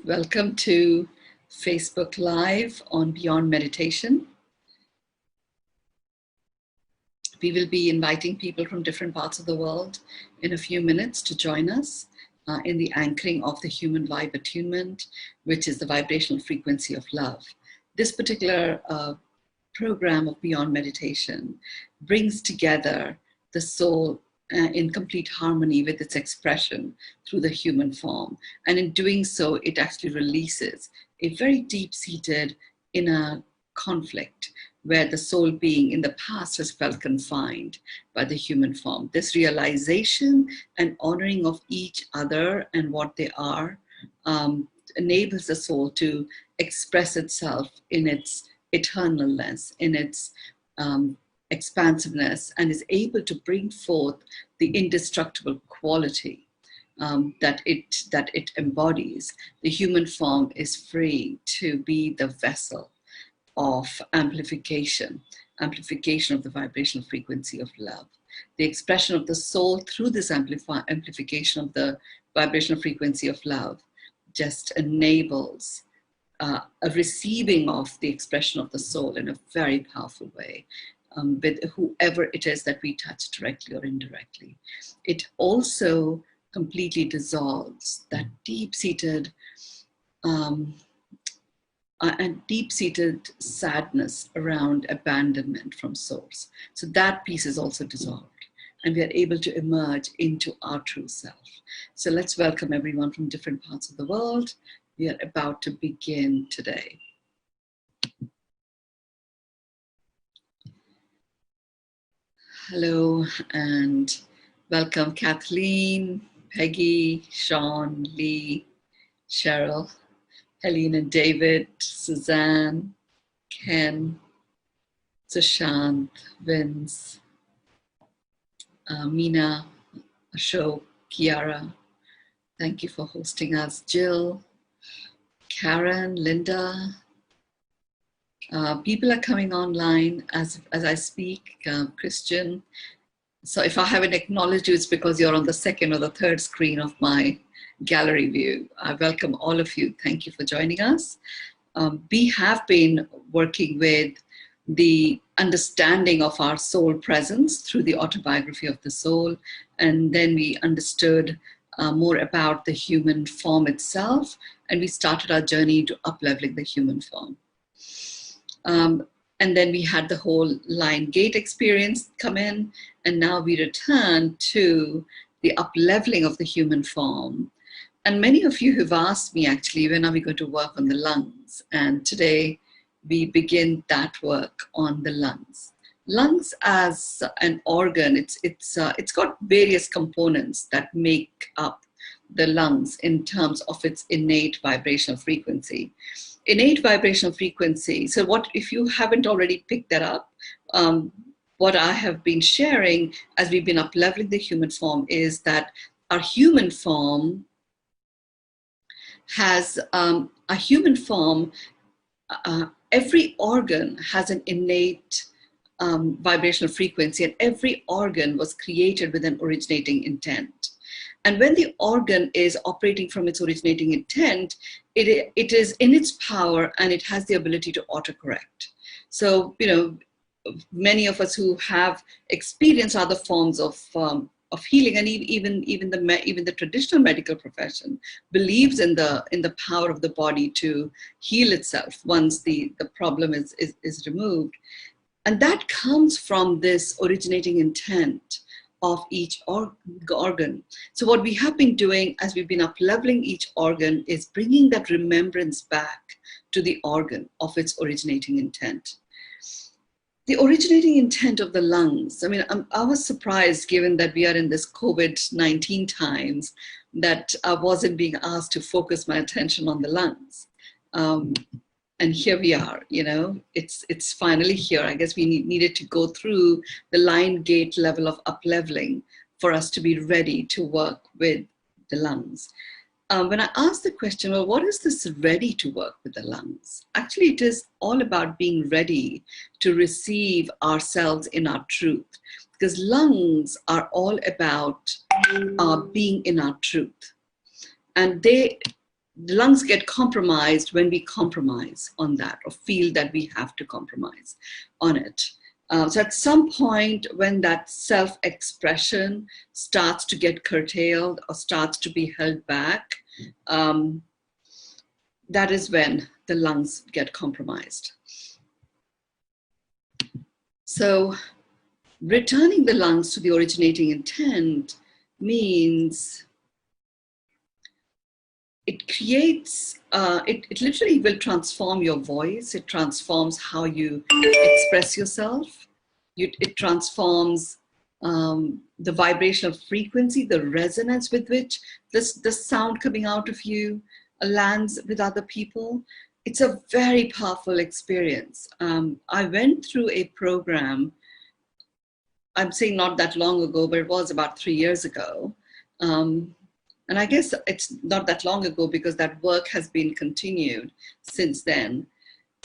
Welcome to Facebook Live on Beyond Meditation. We will be inviting people from different parts of the world in a few minutes to join us in the anchoring of the human vibe attunement, which is the vibrational frequency of love. This particular program of Beyond Meditation brings together the soul in complete harmony with its expression through the human form. And in doing so, it actually releases a very deep-seated inner conflict where the soul being in the past has felt confined by the human form. This realization and honoring of each other and what they are enables the soul to express itself in its eternalness, in its expansiveness, and is able to bring forth the indestructible quality that it embodies. The human form is free to be the vessel of amplification of the vibrational frequency of love. The expression of the soul through this amplification of the vibrational frequency of love just enables a receiving of the expression of the soul in a very powerful way. With whoever it is that we touch directly or indirectly. It also completely dissolves that deep-seated sadness around abandonment from source. So that piece is also dissolved, and we are able to emerge into our true self. So let's welcome everyone from different parts of the world. We are about to begin today. Hello and welcome Kathleen, Peggy, Sean, Lee, Cheryl, Helene and David, Suzanne, Ken, Sushant, Vince, Meena, Ashok, Kiara. Thank you for hosting us. Jill, Karen, Linda. People are coming online as I speak, Christian. So if I haven't acknowledged you, it's because you're on the second or the third screen of my gallery view. I welcome all of you. Thank you for joining us. We have been working with the understanding of our soul presence through the autobiography of the soul. And then we understood more about the human form itself. And we started our journey to upleveling the human form. And then we had the whole line gate experience come in, and now we return to the upleveling of the human form. And many of you have asked me, actually, when are we going to work on the lungs? And today we begin that work on the lungs. Lungs as an organ, it's got various components that make up the lungs in terms of its innate vibrational frequency. Innate vibrational frequency. So what, if you haven't already picked that up, what I have been sharing as we've been upleveling the human form is that our human form has, every organ has an innate vibrational frequency, and every organ was created with an originating intent. And when the organ is operating from its originating intent, it is in its power and it has the ability to autocorrect. So, you know, many of us who have experienced other forms of healing, and even the traditional medical profession believes in the power of the body to heal itself once the problem is removed. And that comes from this originating intent of each organ. So what we have been doing as we've been upleveling each organ is bringing that remembrance back to the organ of its originating intent. The originating intent of the lungs, I mean, I was surprised, given that we are in this COVID-19 times, that I wasn't being asked to focus my attention on the lungs. And here we are, you know, it's finally here. I guess we needed to go through the line gate level of upleveling for us to be ready to work with the lungs. When I asked the question, well, what is this ready to work with the lungs? Actually, it is all about being ready to receive ourselves in our truth, because lungs are all about being in our truth. And they the lungs get compromised when we compromise on that or feel that we have to compromise on it. So at some point when that self-expression starts to get curtailed or starts to be held back, that is when the lungs get compromised. So returning the lungs to the originating intent means it creates, it literally will transform your voice. It transforms how you express yourself. It transforms the vibrational frequency, the resonance with which the sound coming out of you lands with other people. It's a very powerful experience. I went through a program, I'm saying not that long ago, but it was about 3 years ago. And I guess it's not that long ago because that work has been continued since then.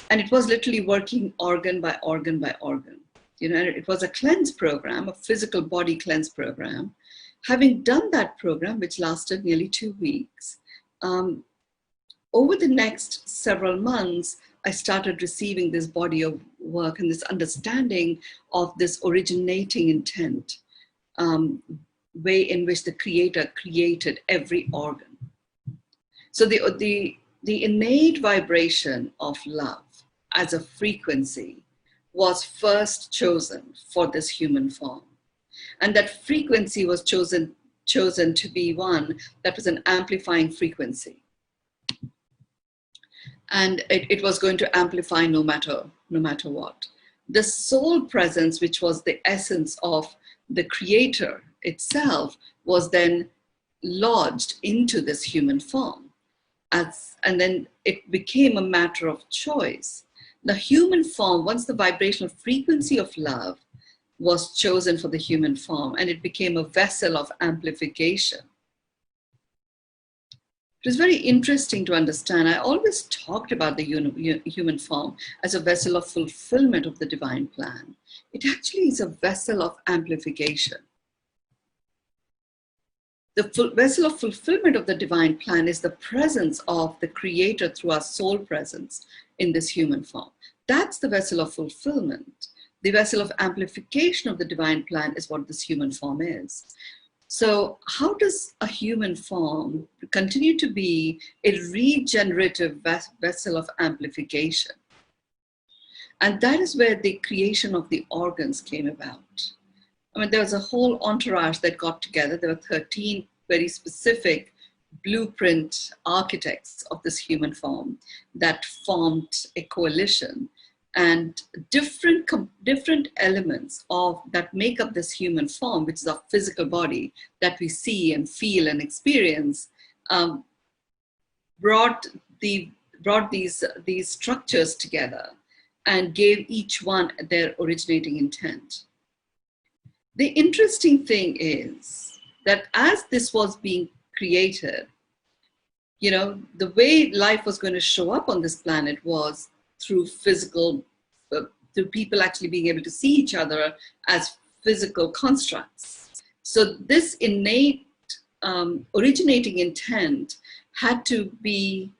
And it was literally working organ by organ by organ. You know, it was a cleanse program, a physical body cleanse program. Having done that program, which lasted nearly 2 weeks, over the next several months, I started receiving this body of work and this understanding of this originating intent, way in which the Creator created every organ. So the innate vibration of love as a frequency was first chosen for this human form. And that frequency was chosen to be one that was an amplifying frequency. And it was going to amplify no matter what. The soul presence, which was the essence of the Creator itself, was then lodged into this human form. And then it became a matter of choice. The human form, once the vibrational frequency of love was chosen for the human form, and it became a vessel of amplification. It was very interesting to understand. I always talked about the human form as a vessel of fulfillment of the divine plan. It actually is a vessel of amplification. The vessel of fulfillment of the divine plan is the presence of the Creator through our soul presence in this human form. That's the vessel of fulfillment. The vessel of amplification of the divine plan is what this human form is. So how does a human form continue to be a regenerative vessel of amplification? And that is where the creation of the organs came about. I mean, there was a whole entourage that got together. There were 13 very specific blueprint architects of this human form that formed a coalition. And different elements that make up this human form, which is our physical body that we see and feel and experience, brought these structures together and gave each one their originating intent. The interesting thing is that as this was being created, you know, the way life was going to show up on this planet was through physical, through people actually being able to see each other as physical constructs. So this innate originating intent had to be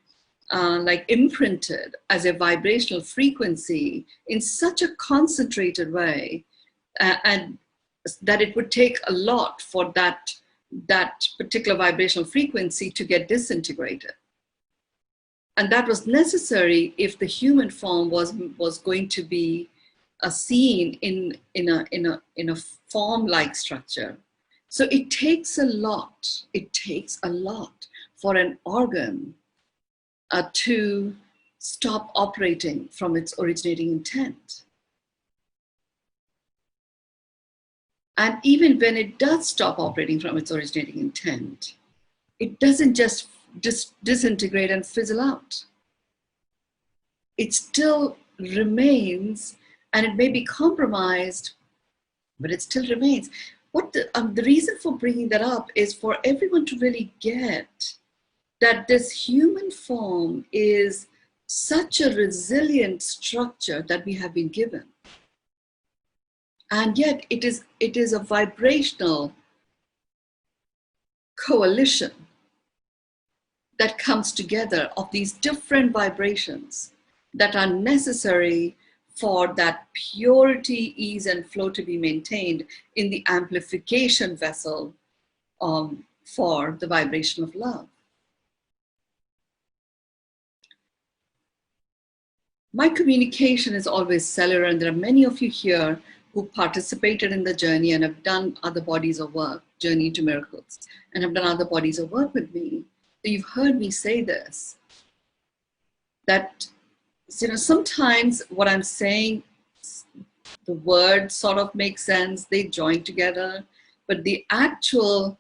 like imprinted as a vibrational frequency in such a concentrated way, and that it would take a lot for that particular vibrational frequency to get disintegrated. And that was necessary if the human form was going to be seen in a form-like structure. So it takes a lot. It takes a lot for an organ to stop operating from its originating intent. And even when it does stop operating from its originating intent, it doesn't just disintegrate and fizzle out. It still remains, and it may be compromised, but it still remains. What the reason for bringing that up is for everyone to really get that this human form is such a resilient structure that we have been given. And yet it is a vibrational coalition that comes together of these different vibrations that are necessary for that purity, ease, and flow to be maintained in the amplification vessel for the vibration of love. My communication is always cellular, and there are many of you here who participated in the journey and have done other bodies of work, Journey to Miracles, and have done other bodies of work with me. So you've heard me say this, that sometimes what I'm saying, the words sort of make sense, they join together, but the actual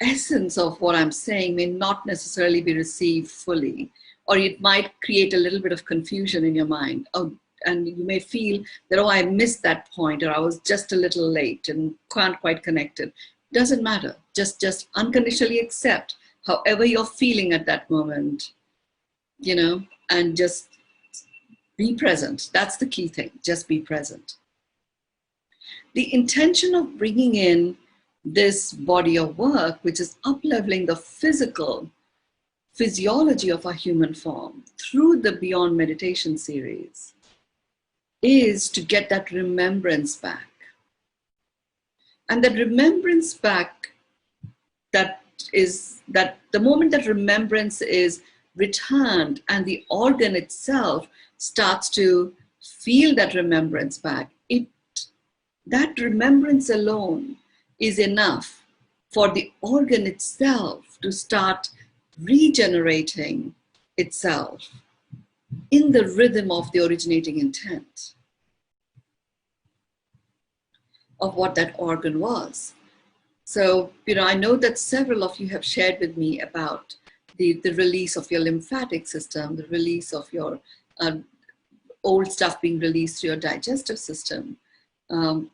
essence of what I'm saying may not necessarily be received fully, or it might create a little bit of confusion in your mind. And you may feel that, oh, I missed that point, or I was just a little late and can't quite connect it. Doesn't matter. Just unconditionally accept however you're feeling at that moment, and just be present. That's the key thing. Just be present. The intention of bringing in this body of work, which is upleveling the physiology of our human form through the Beyond Meditation series, is to get that remembrance back. And that remembrance back, that the moment that remembrance is returned and the organ itself starts to feel that remembrance back, that remembrance alone is enough for the organ itself to start regenerating itself in the rhythm of the originating intent of what that organ was. So, I know that several of you have shared with me about the release of your lymphatic system, the release of your old stuff being released through your digestive system,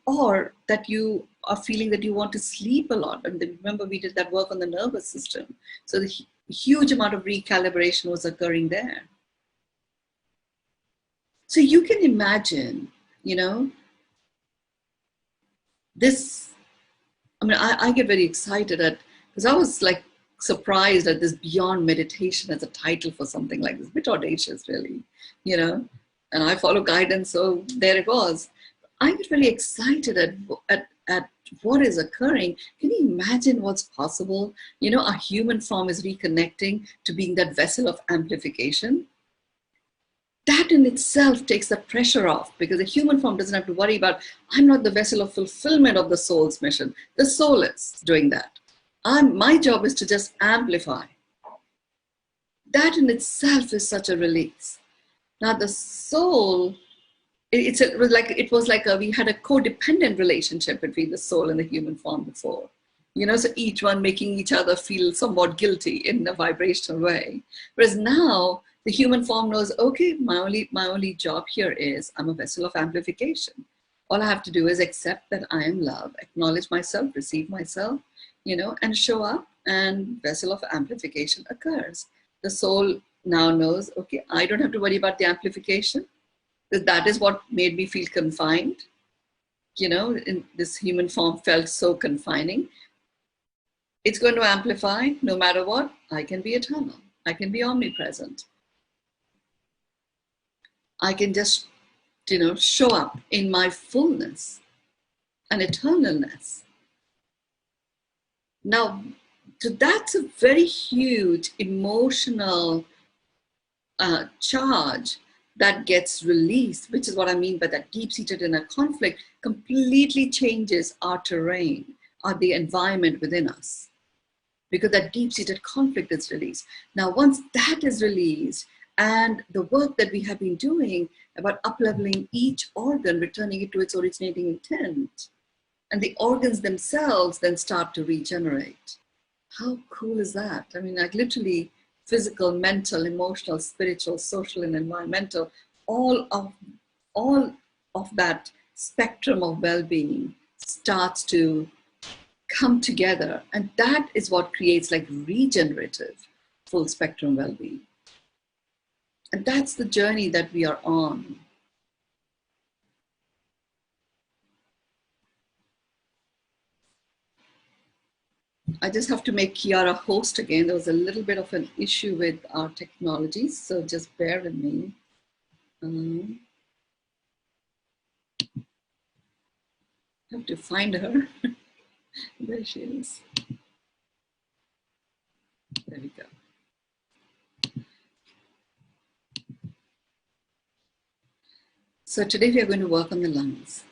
or that you are feeling that you want to sleep a lot. And remember, we did that work on the nervous system. So the huge amount of recalibration was occurring there. So you can imagine, this, I get very excited because I was like surprised at this Beyond Meditation as a title for something like this, a bit audacious really, and I follow guidance, so there it was. I get really excited at what is occurring. Can you imagine what's possible? Our human form is reconnecting to being that vessel of amplification. That in itself takes the pressure off, because the human form doesn't have to worry about, I'm not the vessel of fulfillment of the soul's mission. The soul is doing that. My job is to just amplify. That in itself is such a release. Now the soul, it was like we had a codependent relationship between the soul and the human form before. So each one making each other feel somewhat guilty in a vibrational way. Whereas now, the human form knows, okay, my only job here is I'm a vessel of amplification. All I have to do is accept that I am love, acknowledge myself, receive myself, and show up, and vessel of amplification occurs. The soul now knows, okay, I don't have to worry about the amplification, because that is what made me feel confined. In this human form felt so confining. It's going to amplify no matter what. I can be eternal. I can be omnipresent. I can just, show up in my fullness and eternalness. Now, so that's a very huge emotional charge that gets released, which is what I mean by that deep-seated inner conflict completely changes our terrain, or the environment within us, because that deep-seated conflict is released. Now, once that is released, and the work that we have been doing about upleveling each organ, returning it to its originating intent, and the organs themselves then start to regenerate. How cool is that? Like literally physical, mental, emotional, spiritual, social, and environmental, all of that spectrum of well-being starts to come together. And that is what creates like regenerative, full spectrum well-being. And that's the journey that we are on. I just have to make Kiara host again. There was a little bit of an issue with our technology, so just bear with me. I have to find her. There she is. There we go. So today we are going to work on the lungs.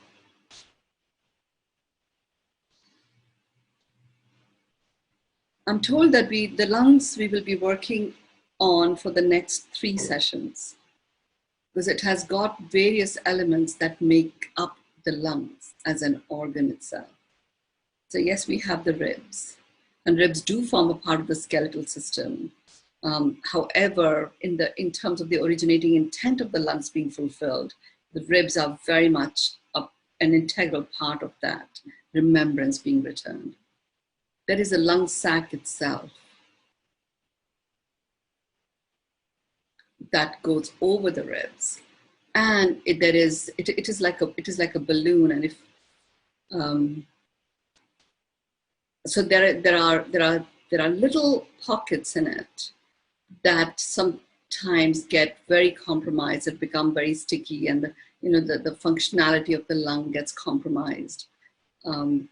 I'm told that the lungs we will be working on for the next 3 sessions, because it has got various elements that make up the lungs as an organ itself. So yes, we have the ribs, and ribs do form a part of the skeletal system. However, in terms of the originating intent of the lungs being fulfilled, the ribs are very much an integral part of that, remembrance being returned. There is a lung sac itself that goes over the ribs, and it is like a balloon, and if so there are little pockets in it that sometimes get very compromised, that become very sticky, and the functionality of the lung gets compromised.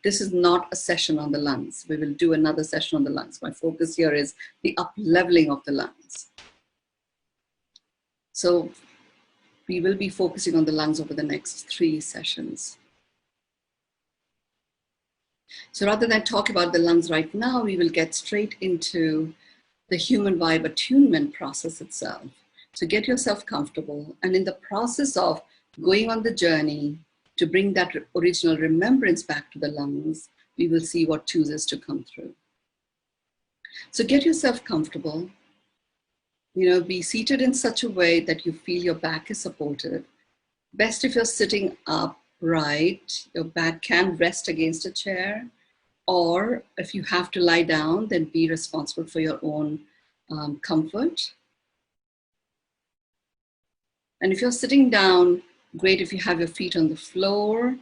This is not a session on the lungs. We will do another session on the lungs. My focus here is the up-leveling of the lungs. So we will be focusing on the lungs over the next 3 sessions. So rather than talk about the lungs right now, we will get straight into the human vibe attunement process itself. So get yourself comfortable, and in the process of going on the journey to bring that original remembrance back to the lungs, we will see what chooses to come through. So get yourself comfortable. Be seated in such a way that you feel your back is supported. Best if you're sitting upright, your back can rest against a chair, or if you have to lie down, then be responsible for your own comfort. And if you're sitting down, great if you have your feet on the floor.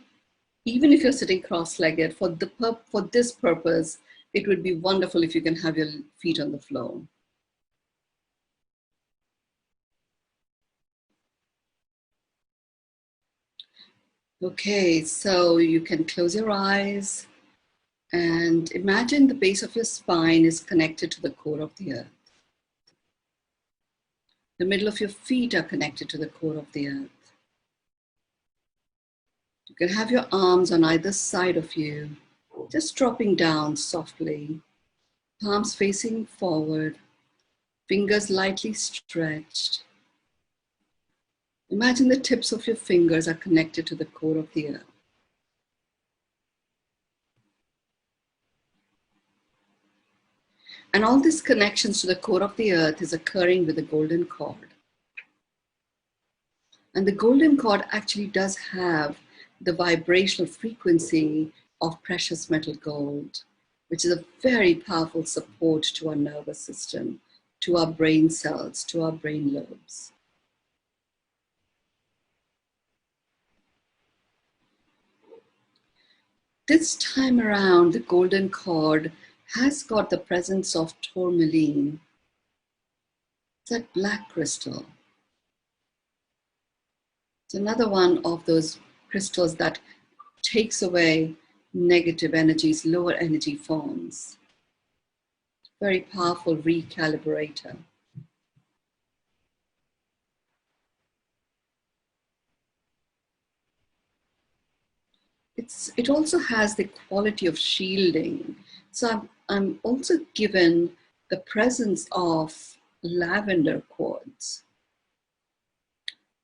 Even if you're sitting cross-legged, for this purpose, it would be wonderful if you can have your feet on the floor. Okay, so you can close your eyes and imagine the base of your spine is connected to the core of the earth. The middle of your feet are connected to the core of the earth. You can have your arms on either side of you, just dropping down softly, palms facing forward, fingers lightly stretched. Imagine the tips of your fingers are connected to the core of the earth. And all these connections to the core of the earth is occurring with the golden cord. And the golden cord actually does have the vibrational frequency of precious metal gold, which is a very powerful support to our nervous system, to our brain cells, to our brain lobes. This time around, the golden cord has got the presence of tourmaline. It's that black crystal. It's another one of those crystals that takes away negative energies, lower energy forms. Very powerful recalibrator. It also has the quality of shielding. So I'm also given the presence of lavender quartz.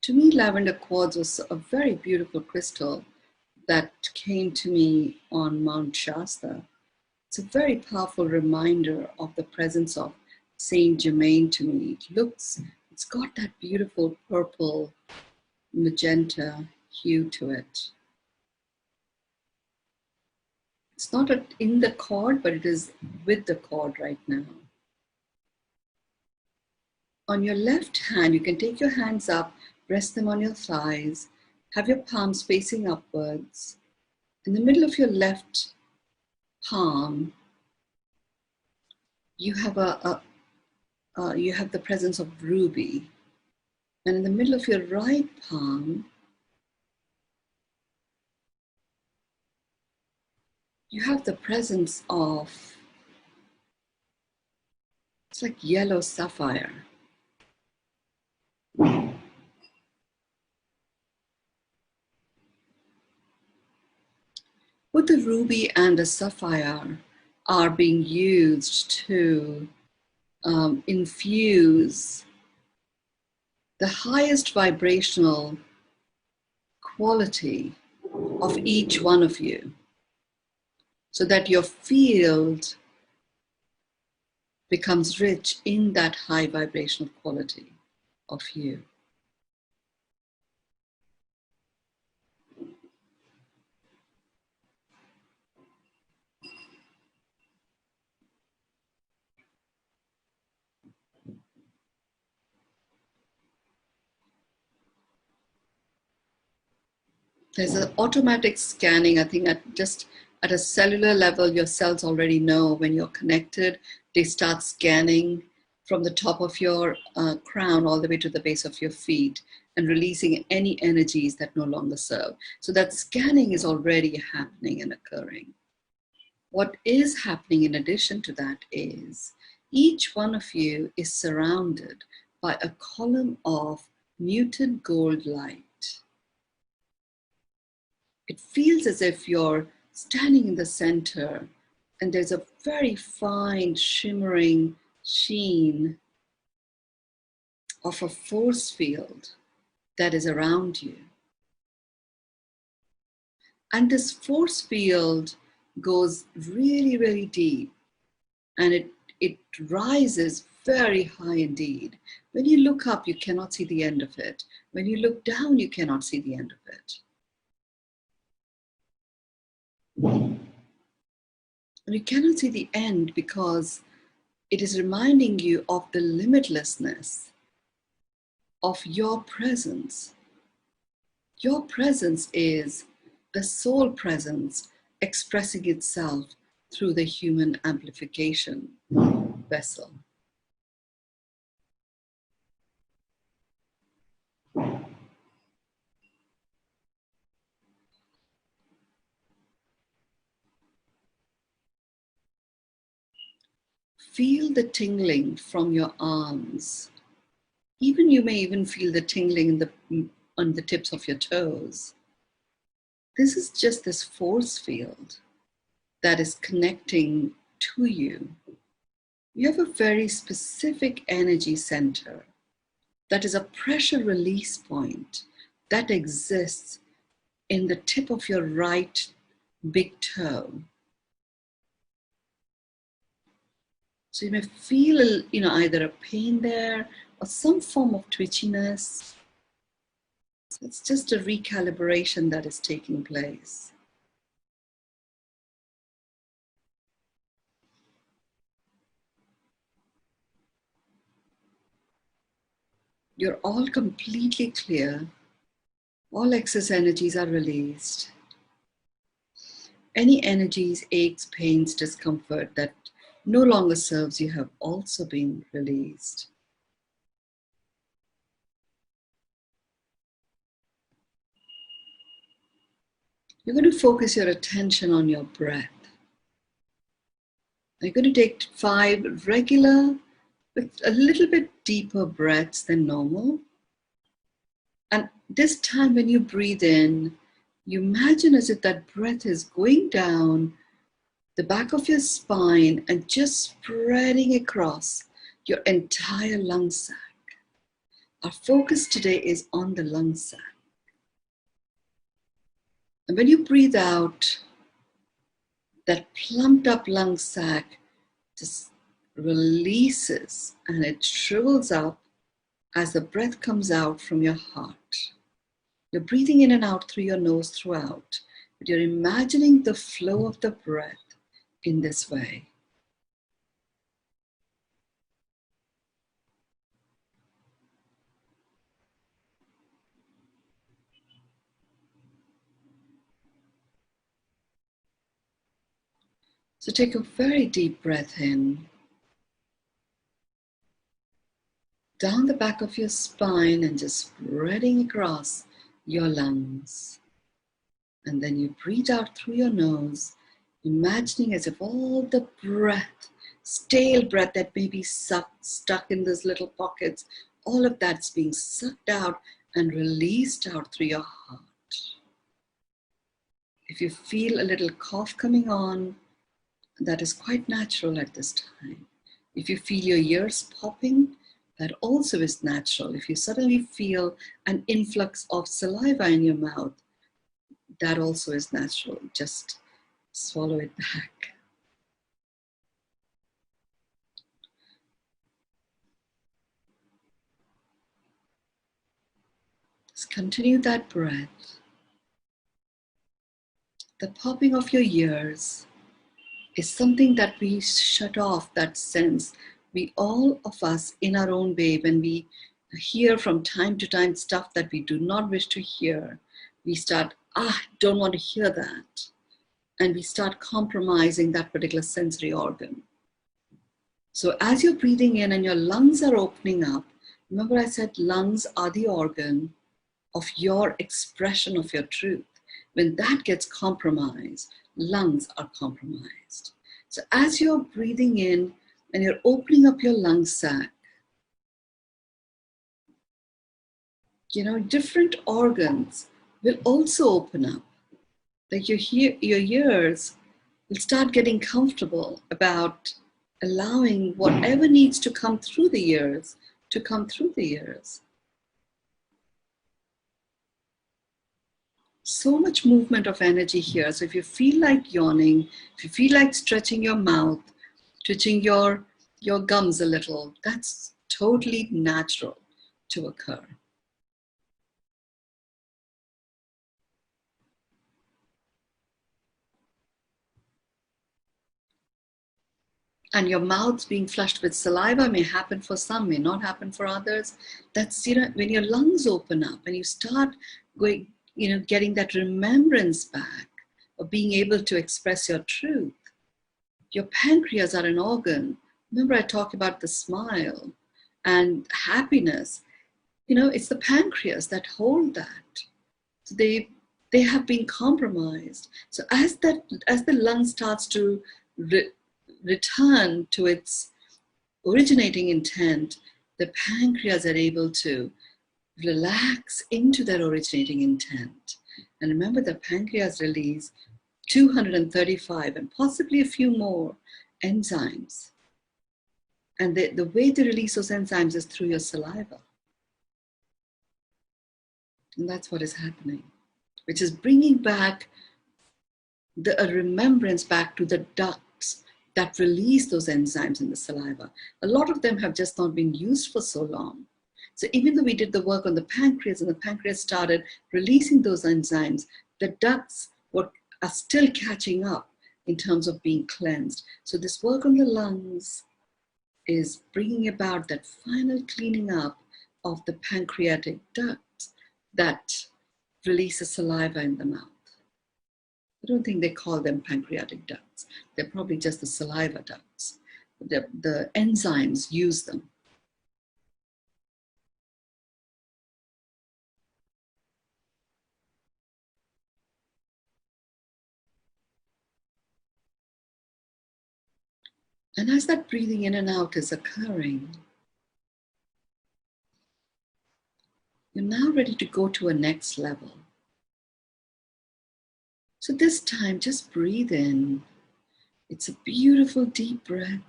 To me, lavender quartz was a very beautiful crystal that came to me on Mount Shasta. It's a very powerful reminder of the presence of Saint Germain to me. It's got that beautiful purple magenta hue to it. It's not in the cord, but it is with the cord right now. On your left hand, you can take your hands up, rest them on your thighs, have your palms facing upwards. In the middle of your left palm, you have you have the presence of ruby, and in the middle of your right palm, you have the presence of, it's like yellow sapphire. Both the ruby and the sapphire are being used to infuse the highest vibrational quality of each one of you, so that your field becomes rich in that high vibrational quality of you. There's an automatic scanning. I think at a cellular level, your cells already know when you're connected. They start scanning from the top of your crown all the way to the base of your feet and releasing any energies that no longer serve. So that scanning is already happening and occurring. What is happening in addition to that is each one of you is surrounded by a column of muted gold light. It feels as if you're standing in the center and there's a very fine shimmering sheen of a force field that is around you. And this force field goes really, really deep, and it rises very high indeed. When you look up, you cannot see the end of it. When you look down, you cannot see the end of it. And you cannot see the end because it is reminding you of the limitlessness of your presence. Your presence is the soul presence expressing itself through the human amplification vessel. Feel the tingling from your arms. You may even feel the tingling on the tips of your toes. This is just this force field that is connecting to you. You have a very specific energy center that is a pressure release point that exists in the tip of your right big toe. So you may feel, either a pain there or some form of twitchiness. It's just a recalibration that is taking place. You're all completely clear. All excess energies are released. Any energies, aches, pains, discomfort that no longer serves you have also been released. You're going to focus your attention on your breath. You're going to take 5 regular, but a little bit deeper breaths than normal. And this time when you breathe in, you imagine as if that breath is going down the back of your spine and just spreading across your entire lung sac. Our focus today is on the lung sac. And when you breathe out, that plumped up lung sac just releases and it shrivels up as the breath comes out from your heart. You're breathing in and out through your nose throughout, but you're imagining the flow of the breath in this way. So take a very deep breath in down the back of your spine and just spreading across your lungs. And then you breathe out through your nose, imagining as if all the breath, stale breath that may be stuck in those little pockets, all of that's being sucked out and released out through your heart. If you feel a little cough coming on, that is quite natural at this time. If you feel your ears popping, that also is natural. If you suddenly feel an influx of saliva in your mouth, that also is natural. Just swallow it back. Just continue that breath. The popping of your ears is something that we shut off, that sense. We, all of us in our own way, when we hear from time to time stuff that we do not wish to hear, we start, don't want to hear that. And we start compromising that particular sensory organ. So as you're breathing in and your lungs are opening up, remember I said lungs are the organ of your expression of your truth. When that gets compromised, lungs are compromised. So as you're breathing in and you're opening up your lung sac, different organs will also open up. Like your ears will start getting comfortable about allowing whatever needs to come through the ears to come through the ears. So much movement of energy here. So if you feel like yawning, if you feel like stretching your mouth, twitching your gums a little, that's totally natural to occur. And your mouth being flushed with saliva may happen for some, may not happen for others. That's, when your lungs open up and you start going, getting that remembrance back of being able to express your truth. Your pancreas are an organ. Remember I talked about the smile and happiness. It's the pancreas that hold that. So they have been compromised. So as the lung starts to return to its originating intent, the pancreas are able to relax into their originating intent. And remember, the pancreas release 235 and possibly a few more enzymes. And the way they release those enzymes is through your saliva. And that's what is happening, which is bringing back a remembrance back to the ducts that release those enzymes in the saliva. A lot of them have just not been used for so long. So even though we did the work on the pancreas and the pancreas started releasing those enzymes, the ducts are still catching up in terms of being cleansed. So this work on the lungs is bringing about that final cleaning up of the pancreatic ducts that release the saliva in the mouth. I don't think they call them pancreatic ducts. They're probably just the saliva ducts. The enzymes use them. And as that breathing in and out is occurring, you're now ready to go to a next level. So this time, just breathe in. It's a beautiful deep breath.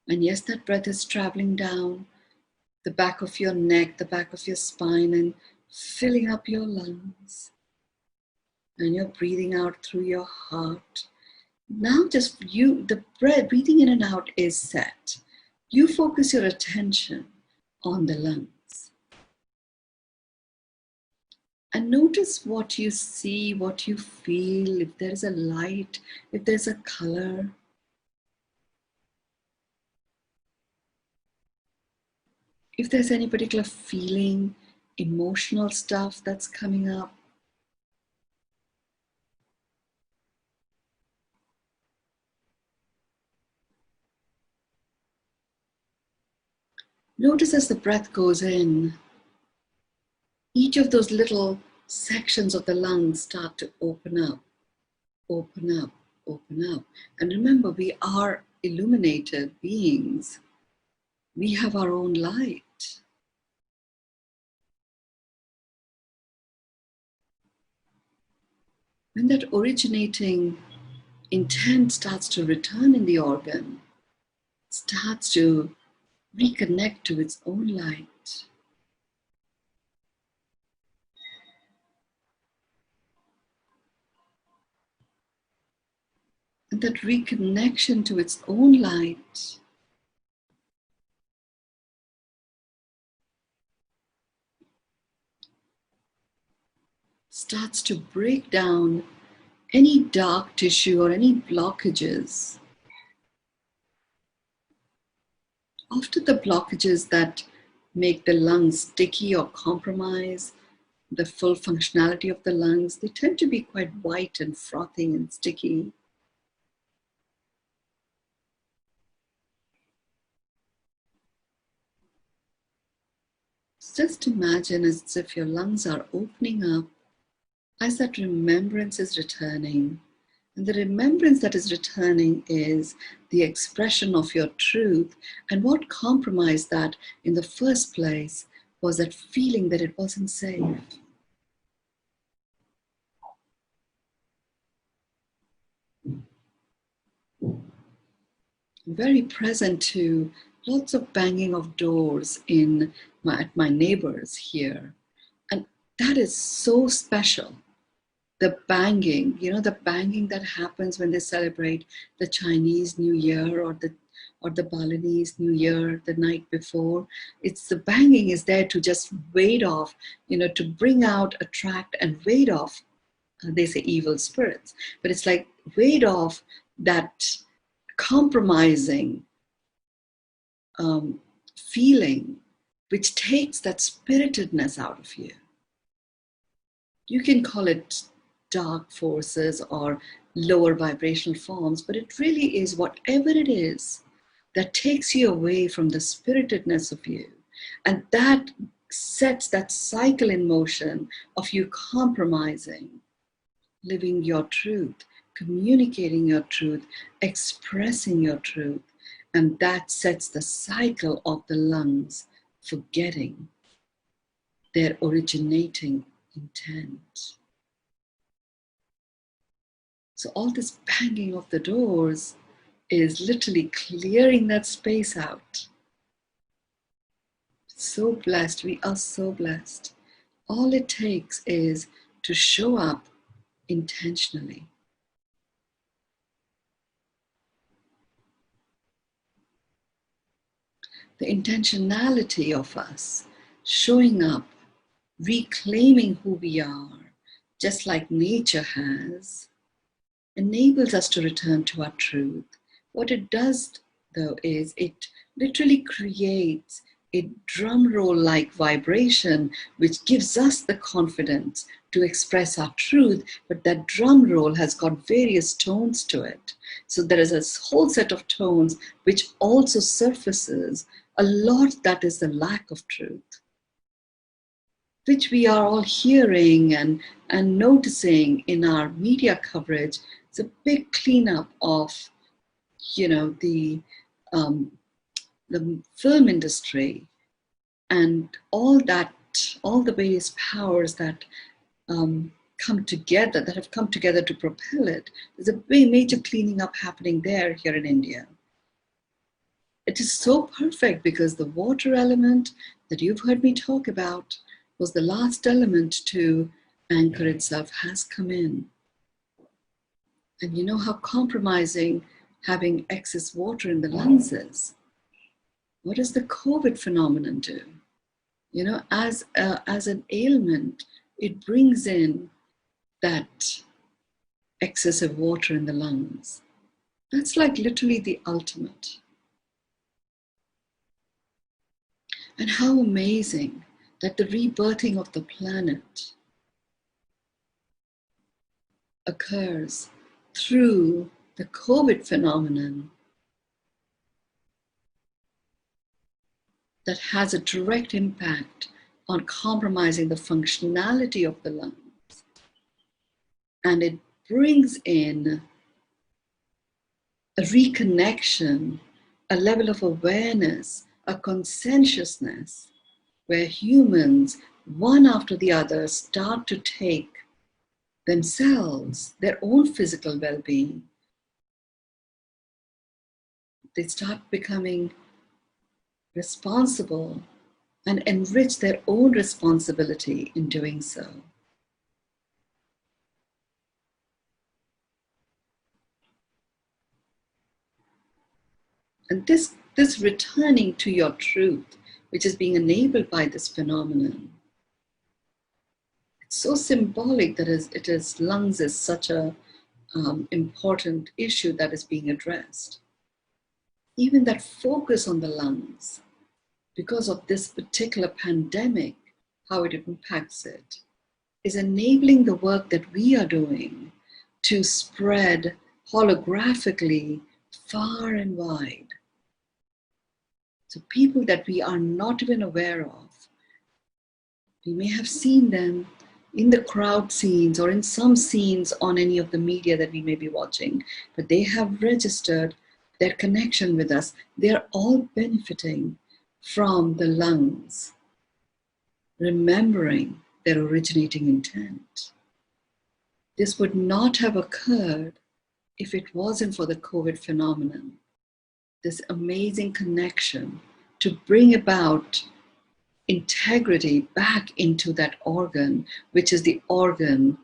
And yes, that breath is traveling down the back of your neck, the back of your spine, and filling up your lungs. And you're breathing out through your heart. Now just the breathing in and out is set. You focus your attention on the lungs. And notice what you see, what you feel, if there's a light, if there's a color. If there's any particular feeling, emotional stuff that's coming up. Notice as the breath goes in, each of those little sections of the lungs start to open up, open up, open up. And remember, we are illuminated beings. We have our own light. When that originating intent starts to return in the organ, starts to reconnect to its own light. And that reconnection to its own light starts to break down any dark tissue or any blockages. Often the blockages that make the lungs sticky or compromise the full functionality of the lungs, they tend to be quite white and frothing and sticky. Just imagine as if your lungs are opening up as that remembrance is returning. And the remembrance that is returning is the expression of your truth. And what compromised that in the first place was that feeling that it wasn't safe. Very present to lots of banging of doors at my neighbors here. And that is so special. The banging, the banging that happens when they celebrate the Chinese New Year or the Balinese New Year the night before. It's the banging is there to just ward off, to bring out, attract, and ward off. They say evil spirits, but it's like ward off that compromising feeling, which takes that spiritedness out of you. You can call it dark forces or lower vibrational forms, but it really is whatever it is that takes you away from the spiritedness of you. And that sets that cycle in motion of you compromising, living your truth, communicating your truth, expressing your truth. And that sets the cycle of the lungs forgetting their originating intent. So all this banging of the doors is literally clearing that space out. So blessed, we are so blessed. All it takes is to show up intentionally. The intentionality of us showing up, reclaiming who we are, just like nature has, enables us to return to our truth. What it does, though, is it literally creates a drum roll like vibration, which gives us the confidence to express our truth, but that drum roll has got various tones to it. So there is a whole set of tones which also surfaces a lot that is the lack of truth, which we are all hearing and noticing in our media coverage. It's a big cleanup of, the film industry and all the various powers that come together, that have come together to propel it. There's a big major cleaning up happening here in India. It is so perfect because the water element that you've heard me talk about was the last element to anchor itself, has come in. And you know how compromising having excess water in the lungs is. What does the COVID phenomenon do? As an ailment, it brings in that excessive water in the lungs. That's like literally the ultimate. And how amazing that the rebirthing of the planet occurs through the COVID phenomenon. that has a direct impact on compromising the functionality of the lungs. And it brings in a reconnection, a level of awareness, a conscientiousness, where humans, one after the other, start to take themselves, their own physical well-being. They start becoming responsible and enrich their own responsibility in doing so. And this returning to your truth, which is being enabled by this phenomenon, it's so symbolic that lungs is such a important issue that is being addressed. Even that focus on the lungs, because of this particular pandemic, how it impacts it, is enabling the work that we are doing to spread holographically far and wide. So people that we are not even aware of, we may have seen them in the crowd scenes or in some scenes on any of the media that we may be watching, but they have registered their connection with us. They're all benefiting from the lungs, remembering their originating intent. This would not have occurred if it wasn't for the COVID phenomenon. This amazing connection to bring about integrity back into that organ, which is the organ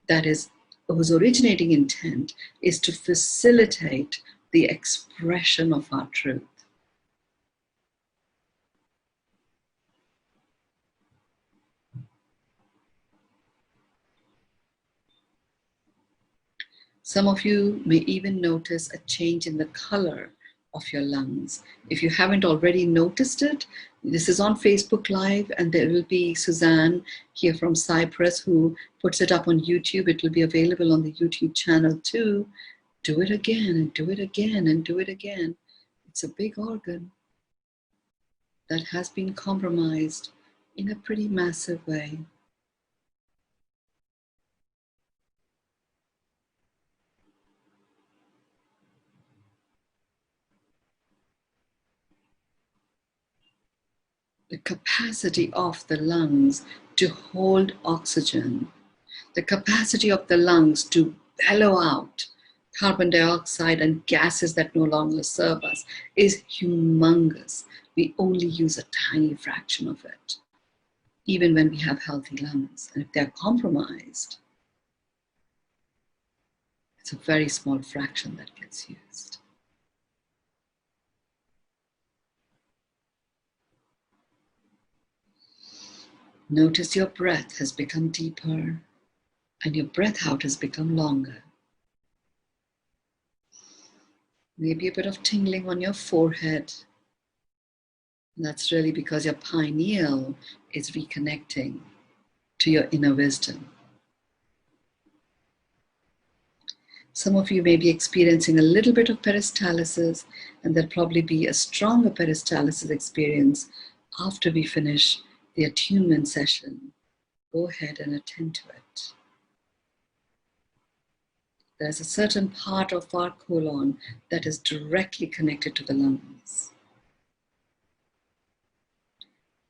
that is whose originating intent is to facilitate the expression of our truth. Some of you may even notice a change in the color of your lungs. If you haven't already noticed it, this is on Facebook Live, and there will be Suzanne here from Cyprus who puts it up on YouTube. It will be available on the YouTube channel too. Do it again and do it again and do it again. It's a big organ that has been compromised in a pretty massive way. The capacity of the lungs to hold oxygen, the capacity of the lungs to bellow out carbon dioxide and gases that no longer serve us is humongous. We only use a tiny fraction of it, even when we have healthy lungs. And if they're compromised, it's a very small fraction that gets used. Notice your breath has become deeper and your breath out has become longer. Maybe a bit of tingling on your forehead. And that's really because your pineal is reconnecting to your inner wisdom. Some of you may be experiencing a little bit of peristalsis, and there'll probably be a stronger peristalsis experience after we finish the attunement session. Go ahead and attend to it. There's a certain part of our colon that is directly connected to the lungs.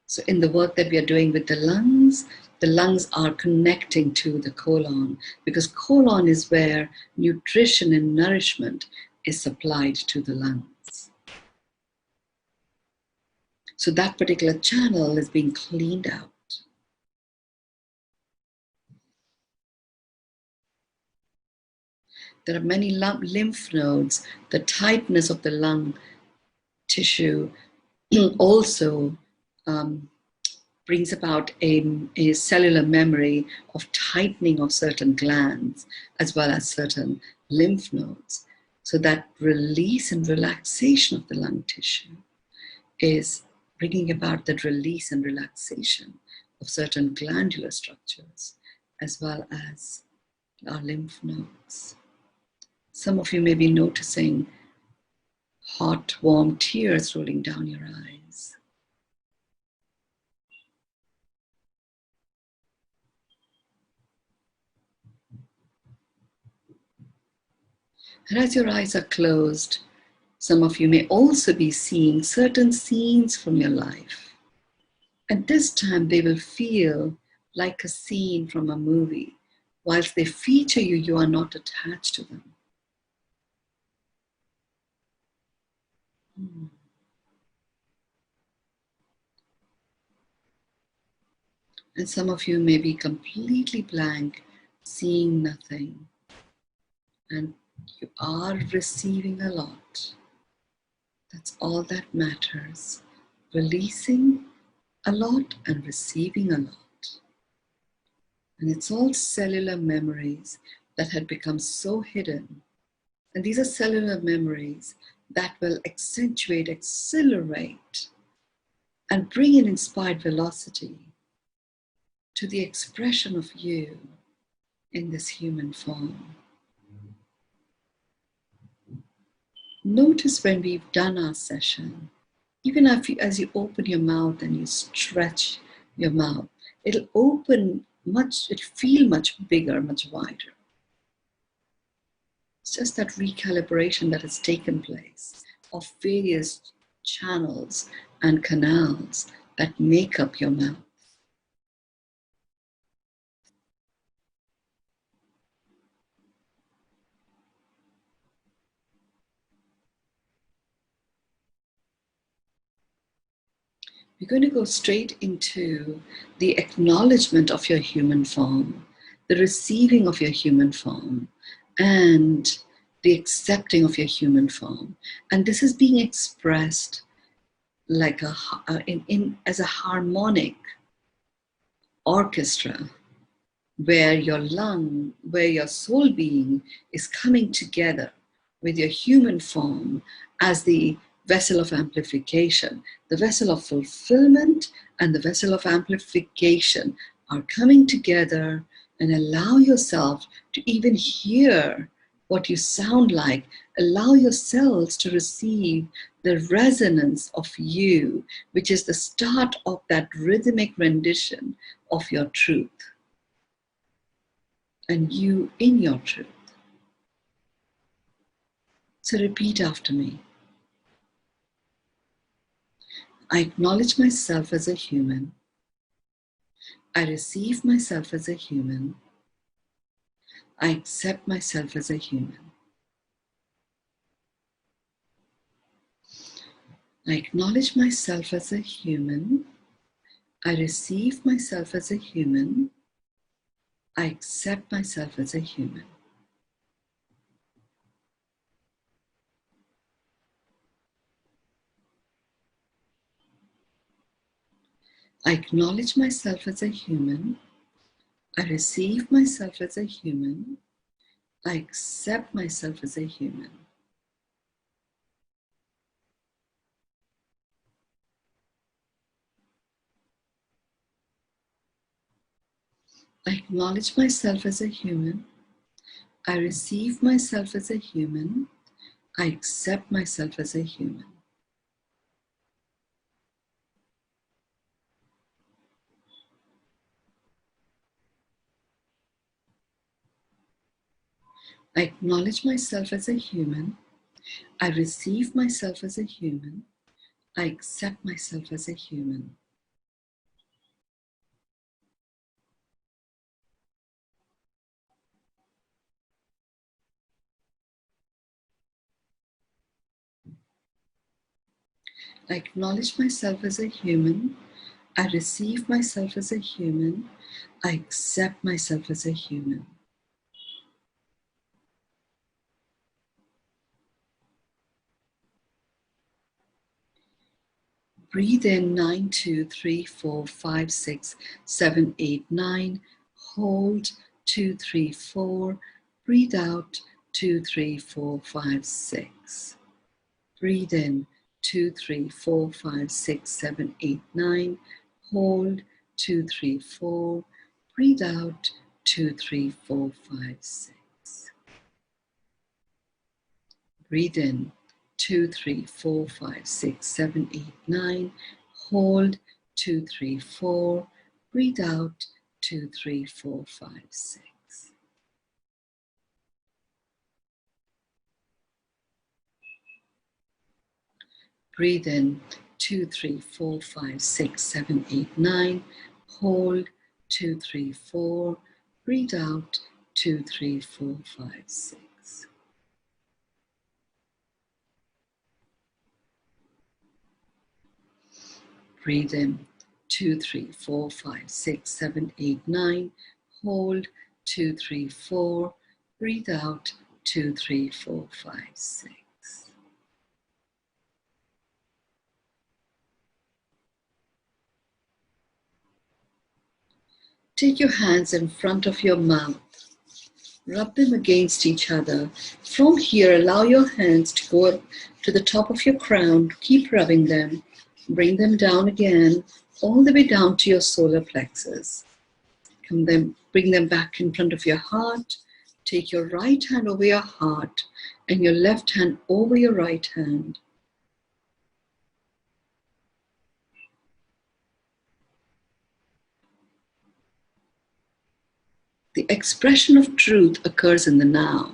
So in the work that we are doing with the lungs are connecting to the colon, because colon is where nutrition and nourishment is supplied to the lungs. So that particular channel is being cleaned out. There are many lymph nodes. The tightness of the lung tissue also brings about a cellular memory of tightening of certain glands as well as certain lymph nodes. So that release and relaxation of the lung tissue is bringing about that release and relaxation of certain glandular structures as well as our lymph nodes. Some of you may be noticing hot, warm tears rolling down your eyes. And as your eyes are closed, some of you may also be seeing certain scenes from your life. And this time they will feel like a scene from a movie. Whilst they feature you, you are not attached to them. And some of you may be completely blank, seeing nothing. And you are receiving a lot. That's all that matters. Releasing a lot and receiving a lot. And it's all cellular memories that had become so hidden. And these are cellular memories that will accentuate, accelerate, and bring an inspired velocity to the expression of you in this human form. Notice when we've done our session, even as you open your mouth and you stretch your mouth, it'll feel much bigger, much wider. It's just that recalibration that has taken place of various channels and canals that make up your mouth. We're going to go straight into the acknowledgement of your human form, the receiving of your human form, and the accepting of your human form. And this is being expressed like as a harmonic orchestra, where your soul being is coming together with your human form as the vessel of amplification. The vessel of fulfillment and the vessel of amplification are coming together, and allow yourself to even hear what you sound like. Allow yourselves to receive the resonance of you, which is the start of that rhythmic rendition of your truth. And you in your truth. So repeat after me. I acknowledge myself as a human. I receive myself as a human. I accept myself as a human. I acknowledge myself as a human. I receive myself as a human. I accept myself as a human. I acknowledge myself as a human. I receive myself as a human. I accept myself as a human. I acknowledge myself as a human. I receive myself as a human. I accept myself as a human. I acknowledge myself as a human. I receive myself as a human. I accept myself as a human. I acknowledge myself as a human. I receive myself as a human. I accept myself as a human. Breathe in 9, 2, 3, 4, 5, 6, 7, 8, 9. Hold 2, 3, 4. Breathe out 2, 3, 4, 5, 6. Breathe in 2, 3, 4, 5, 6, 7, 8, 9. Hold 2, 3, 4. Breathe out 2, 3, 4, 5, 6. Breathe in 2, 3, 4, 5, 6, 7, 8, 9. Hold 2, 3, 4. Breathe out 2, 3, 4, 5, 6. Breathe in, 2, 3, 4, 5, 6, 7, 8, 9. Hold, 2, 3, 4. Breathe out, 2, 3, 4, 5, 6. Breathe in, 2, 3, 4, 5, 6, 7, 8, 9. Hold, 2, 3, 4. Breathe out, 2, 3, 4, 5, 6. Take your hands in front of your mouth. Rub them against each other. From here, allow your hands to go up to the top of your crown. Keep rubbing them. Bring them down again, all the way down to your solar plexus. Bring them back in front of your heart. Take your right hand over your heart and your left hand over your right hand. The expression of truth occurs in the now.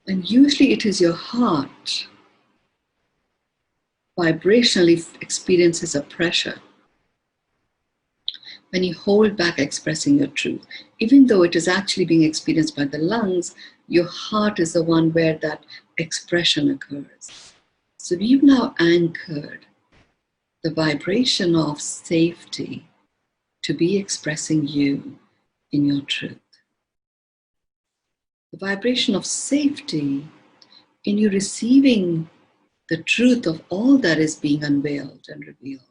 And usually it is your heart vibrationally experiences a pressure when you hold back expressing your truth. Even though it is actually being experienced by the lungs, your heart is the one where that expression occurs. So we've now anchored the vibration of safety to be expressing you in your truth. The vibration of safety in you receiving the truth of all that is being unveiled and revealed.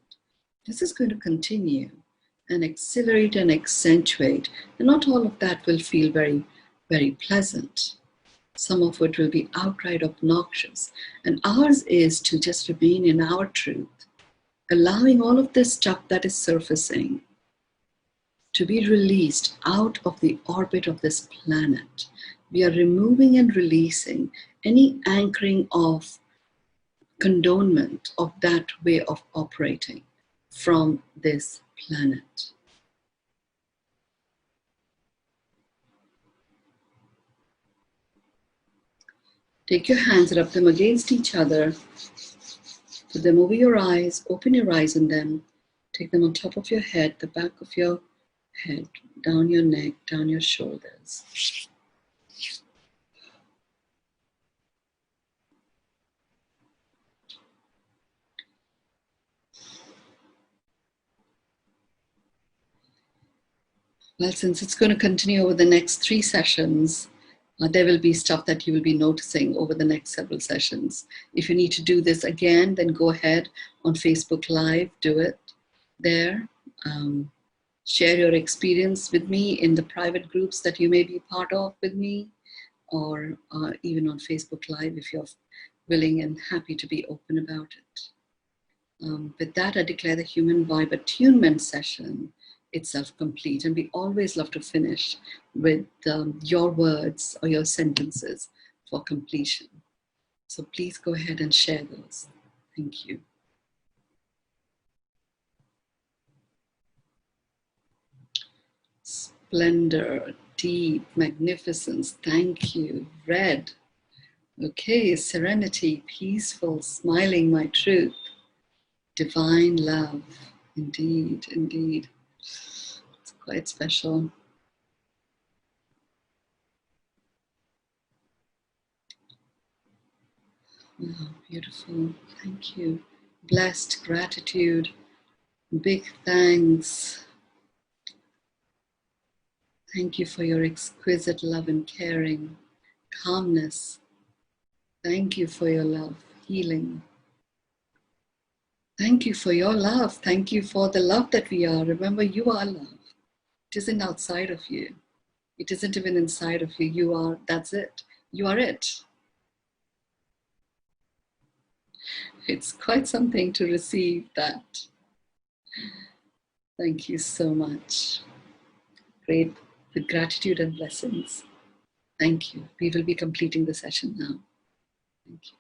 This is going to continue and accelerate and accentuate. And not all of that will feel very, very pleasant. Some of it will be outright obnoxious. And ours is to just remain in our truth, allowing all of this stuff that is surfacing to be released out of the orbit of this planet. We are removing and releasing any anchoring of condonement of that way of operating from this planet. Take your hands, rub them against each other, put them over your eyes, open your eyes in them, take them on top of your head, the back of your head, down your neck, down your shoulders. Well, since it's going to continue over the next 3 sessions, there will be stuff that you will be noticing over the next several sessions. If you need to do this again, then go ahead on Facebook Live, do it there. Share your experience with me in the private groups that you may be part of with me, or even on Facebook Live if you're willing and happy to be open about it. With that, I declare the Human Vibe Attunement session itself complete. And we always love to finish with your words or your sentences for completion. So please go ahead and share those. Thank you. Splendor, deep, magnificence, thank you. Red. Okay, serenity, peaceful, smiling, my truth. Divine love, indeed, indeed. It's quite special. Wow, beautiful, thank you. Blessed, gratitude, big thanks. Thank you for your exquisite love and caring, calmness. Thank you for your love, healing. Thank you for your love. Thank you for the love that we are. Remember, you are love. It isn't outside of you. It isn't even inside of you. You are, that's it. You are it. It's quite something to receive that. Thank you so much. Great, with gratitude and blessings. Thank you. We will be completing the session now. Thank you.